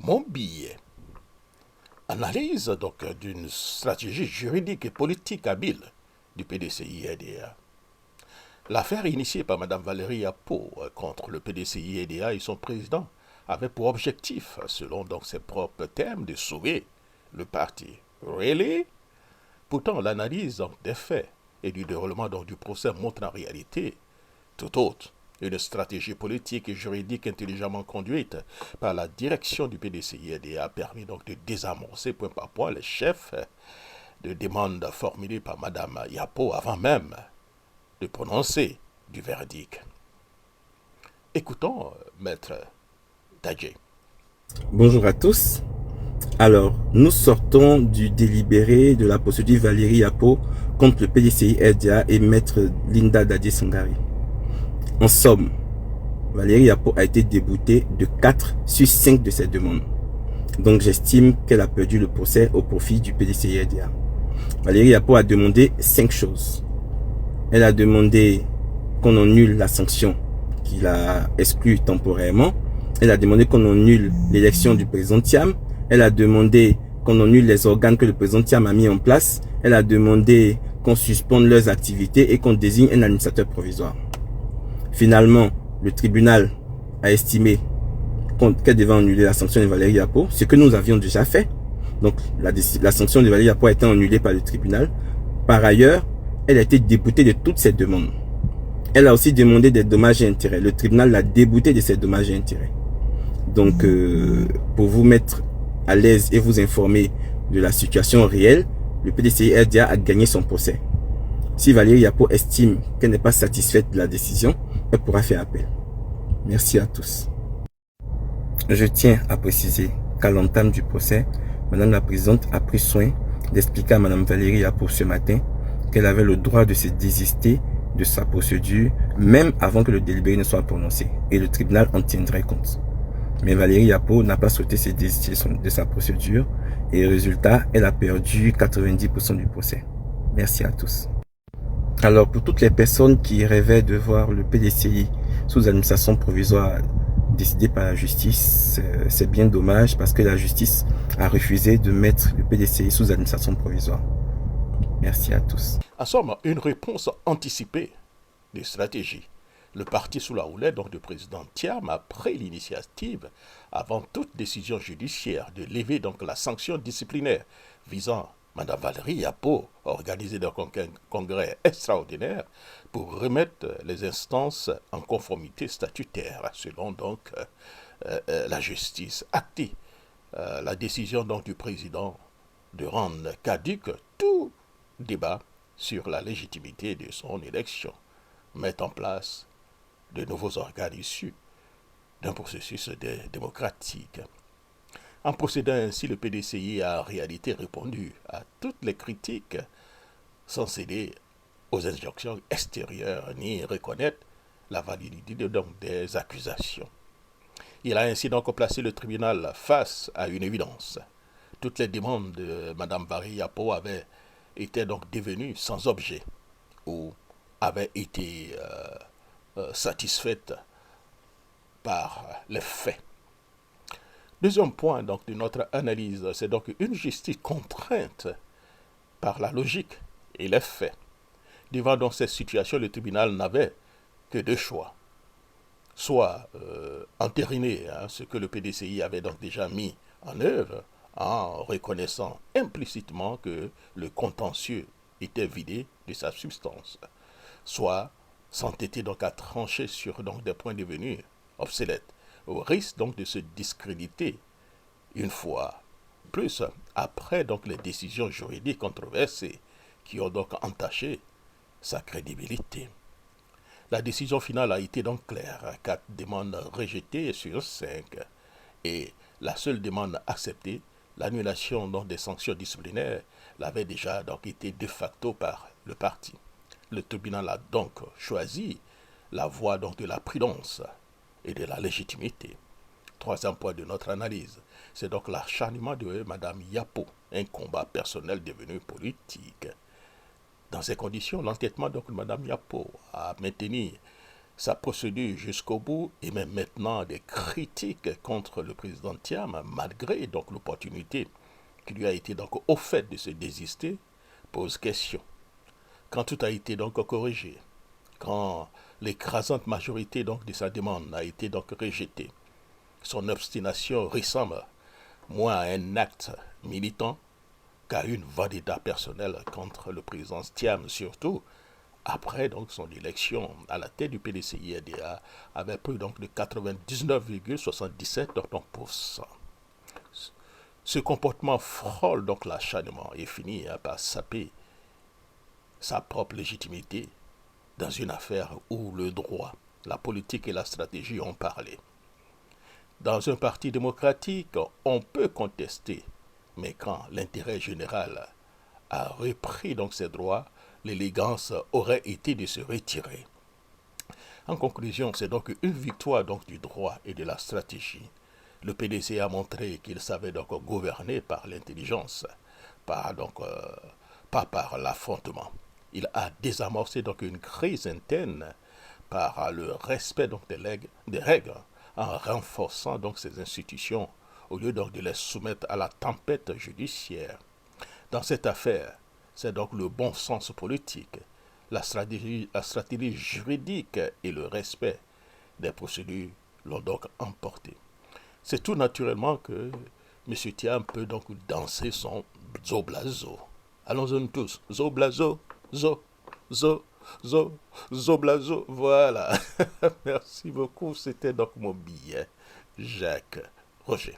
mon billet. Analyse donc d'une stratégie juridique et politique habile du PDCI-EDA. L'affaire initiée par Mme Valérie Yapo contre le PDCI-EDA et son président avait pour objectif, selon donc ses propres termes, de sauver le parti. Really? Pourtant, l'analyse donc, des faits et du déroulement donc, du procès montre en réalité tout autre. Une stratégie politique et juridique intelligemment conduite par la direction du PDCI a permis donc de désamorcer point par point les chefs de demande formulés par Mme Yapo avant même de prononcer du verdict. Écoutons Maître Dadje. Bonjour à tous. Alors, nous sortons du délibéré de la procédure Valérie Yapo contre le PDCI-RDA et Maître Linda Dadje Sangari. En somme, Valérie Yapo a été déboutée de 4 sur 5 de ses demandes. Donc j'estime qu'elle a perdu le procès au profit du PDCI-RDA. Valérie Yapo a demandé 5 choses. Elle a demandé qu'on annule la sanction qu'il a exclue temporairement. Elle a demandé qu'on annule l'élection du président Thiam. Elle a demandé qu'on annule les organes que le président Thiam a mis en place. Elle a demandé qu'on suspende leurs activités et qu'on désigne un administrateur provisoire. Finalement, le tribunal a estimé qu'elle devait annuler la sanction de Valérie Yapo, ce que nous avions déjà fait. Donc, la sanction de Valérie Yapo a été annulée par le tribunal. Par ailleurs, elle a été déboutée de toutes ses demandes. Elle a aussi demandé des dommages et intérêts. Le tribunal l'a déboutée de ses dommages et intérêts. Donc, pour vous mettre à l'aise et vous informer de la situation réelle, le PDCI-RDA a gagné son procès. Si Valérie Yapo estime qu'elle n'est pas satisfaite de la décision, elle pourra faire appel. Merci à tous. Je tiens à préciser qu'à l'entame du procès, Madame la Présidente a pris soin d'expliquer à Madame Valérie Yapo ce matin qu'elle avait le droit de se désister de sa procédure, même avant que le délibéré ne soit prononcé, et le tribunal en tiendrait compte. Mais Valérie Yapo n'a pas souhaité se désister de sa procédure, et résultat, elle a perdu 90% du procès. Merci à tous. Alors, pour toutes les personnes qui rêvaient de voir le PDCI sous administration provisoire décidé par la justice, c'est bien dommage parce que la justice a refusé de mettre le PDCI sous administration provisoire. Merci à tous. En somme, une réponse anticipée des stratégies. Le parti sous la houlette donc du président Thiam a pris l'initiative, avant toute décision judiciaire, de lever donc la sanction disciplinaire visant Mme Valérie Yapo, organisé donc un congrès extraordinaire pour remettre les instances en conformité statutaire, selon donc la justice. Actée la décision donc du président de rendre caduque tout débat sur la légitimité de son élection, mettre en place de nouveaux organes issus d'un processus démocratique. En procédant ainsi, le PDCI a en réalité répondu à toutes les critiques sans céder aux injonctions extérieures ni reconnaître la validité des accusations. Il a ainsi donc placé le tribunal face à une évidence. Toutes les demandes de Mme Valérie Yapo avaient été donc devenues sans objet ou avaient été satisfaites par les faits. Deuxième point donc de notre analyse, c'est donc une justice contrainte par la logique et les faits. Devant donc cette situation, le tribunal n'avait que deux choix. Soit entériner ce que le PDCI avait donc déjà mis en œuvre en reconnaissant implicitement que le contentieux était vidé de sa substance, soit s'entêter donc à trancher sur donc des points devenus obsolètes, au risque donc de se discréditer une fois plus après donc les décisions juridiques controversées qui ont donc entaché sa crédibilité. La décision finale a été donc claire, 4 demandes rejetées sur 5 et la seule demande acceptée, l'annulation donc des sanctions disciplinaires, l'avait déjà donc été de facto par le parti. Le tribunal a donc choisi la voie donc de la prudence et de la légitimité. Troisième point de notre analyse, c'est donc l'acharnement de Mme Yapo, un combat personnel devenu politique. Dans ces conditions, l'entêtement donc de Mme Yapo à maintenir sa procédure jusqu'au bout et même maintenant des critiques contre le président Thiam, malgré donc l'opportunité qui lui a été donc offerte de se désister, pose question. Quand tout a été donc corrigé, quand l'écrasante majorité donc de sa demande a été donc rejetée, son obstination ressemble moins à un acte militant qu'à une vendetta personnelle contre le président Thiam, surtout après donc son élection à la tête du PDCI-RDA avec plus donc de 99,77%. Ce comportement frôle donc l'acharnement et finit par saper sa propre légitimité dans une affaire où le droit, la politique et la stratégie ont parlé. Dans un parti démocratique, on peut contester, mais quand l'intérêt général a repris donc ses droits, l'élégance aurait été de se retirer. En conclusion, c'est donc une victoire donc du droit et de la stratégie. Le PDC a montré qu'il savait donc gouverner par l'intelligence, pas par l'affrontement. Il a désamorcé donc une crise interne par le respect donc des règles en renforçant donc ces institutions au lieu donc de les soumettre à la tempête judiciaire. Dans cette affaire, c'est donc le bon sens politique, la stratégie juridique et le respect des procédures l'ont donc emporté. C'est tout naturellement que M. Thiam peut donc danser son zoblazo. Allons-y tous. Zoblazo, zo, zo, zo, zoblazo. Voilà. Merci beaucoup. C'était donc mon billet, Jacques Roger.